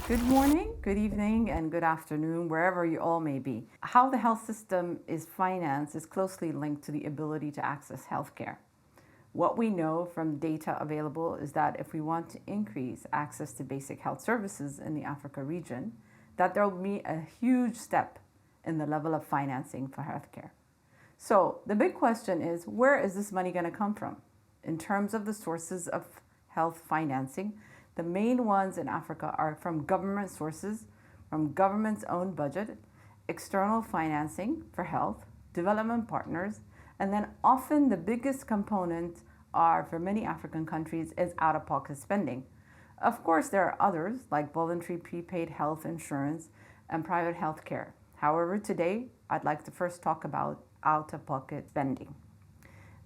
Good morning, good evening, and good afternoon, wherever you all may be. How the health system is financed is closely linked to the ability to access healthcare. What we know from data available is that if we want to increase access to basic health services in the Africa region, that there will be a huge step in the level of financing for healthcare. So the big question is, where is this money going to come from? In terms of the sources of health financing, the main ones in Africa are from government sources, from government's own budget, external financing for health, development partners, and then often the biggest component are, for many African countries, is out-of-pocket spending. Of course, there are others like voluntary prepaid health insurance and private health care. However, today, I'd like to first talk about out-of-pocket spending.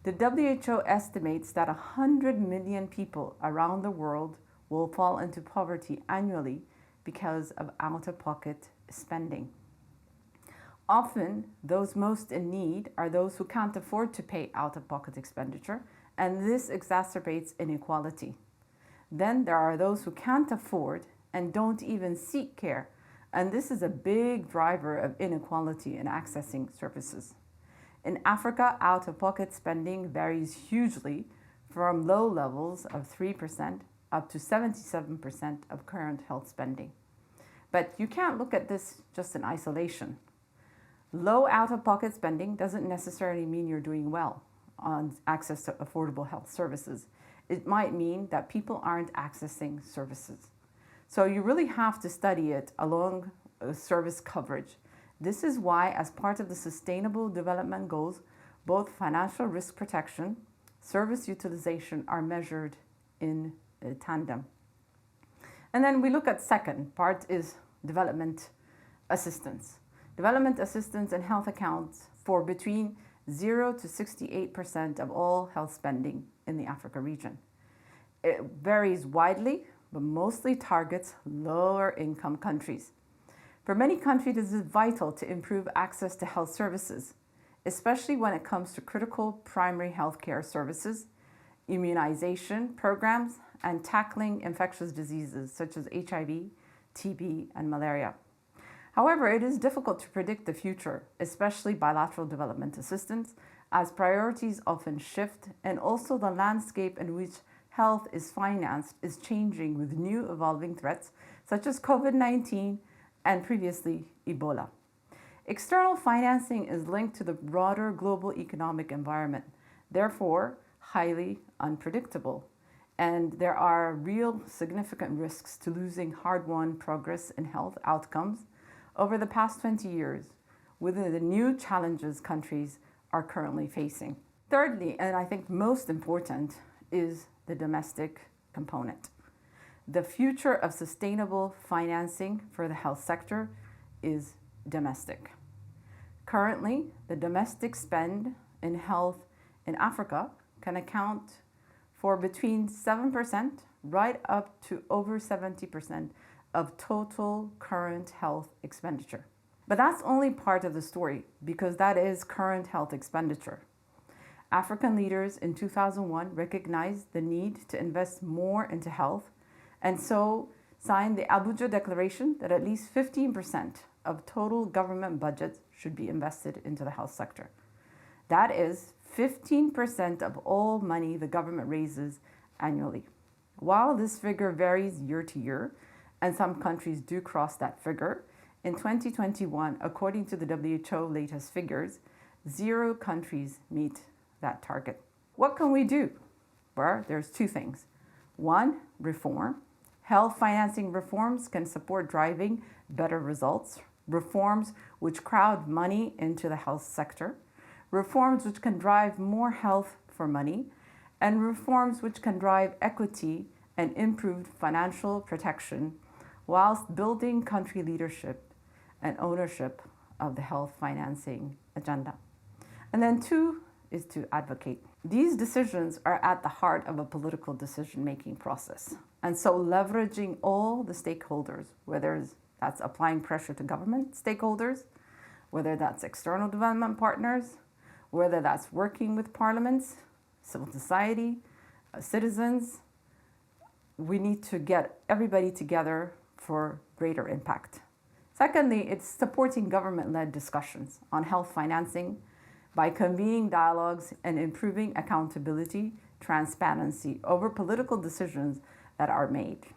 The WHO estimates that 100 million people around the world will fall into poverty annually because of out-of-pocket spending. Often, those most in need are those who can't afford to pay out-of-pocket expenditure, and this exacerbates inequality. Then there are those who can't afford and don't even seek care, and this is a big driver of inequality in accessing services. In Africa, out-of-pocket spending varies hugely from low levels of 3% up to 77% of current health spending. But you can't look at this just in isolation. Low out-of-pocket spending doesn't necessarily mean you're doing well on access to affordable health services. It might mean that people aren't accessing services. So you really have to study it along service coverage. This is why, as part of the Sustainable Development Goals, both financial risk protection, service utilization are measured in tandem. And then we look at second part is development assistance. Development assistance and health accounts for between 0 to 68% of all health spending in the Africa region. It varies widely, but mostly targets lower income countries. For many countries, it is vital to improve access to health services, especially when it comes to critical primary health care services, immunization programs, and tackling infectious diseases such as HIV, TB, and malaria. However, it is difficult to predict the future, especially bilateral development assistance, as priorities often shift, and also the landscape in which health is financed is changing with new evolving threats such as COVID-19 and previously Ebola. External financing is linked to the broader global economic environment, therefore highly unpredictable. And there are real significant risks to losing hard-won progress in health outcomes over the past 20 years with the new challenges countries are currently facing. Thirdly, and I think most important, is the domestic component. The future of sustainable financing for the health sector is domestic. Currently, the domestic spend in health in Africa can account for between 7% right up to over 70% of total current health expenditure. But that's only part of the story because that is current health expenditure. African leaders in 2001 recognized the need to invest more into health and so signed the Abuja Declaration that at least 15% of total government budgets should be invested into the health sector. That is 15% of all money the government raises annually. While this figure varies year to year, and some countries do cross that figure, in 2021, according to the WHO latest figures, 0 countries meet that target. What can we do? Well, there's 2 things. 1, reform. Health financing reforms can support driving better results. Reforms which crowd money into the health sector. Reforms which can drive more health for money, and reforms which can drive equity and improved financial protection whilst building country leadership and ownership of the health financing agenda. And then 2 is to advocate. These decisions are at the heart of a political decision-making process. And so leveraging all the stakeholders, whether that's applying pressure to government stakeholders, whether that's external development partners, whether that's working with parliaments, civil society, citizens, we need to get everybody together for greater impact. Secondly, it's supporting government-led discussions on health financing by convening dialogues and improving accountability, transparency over political decisions that are made.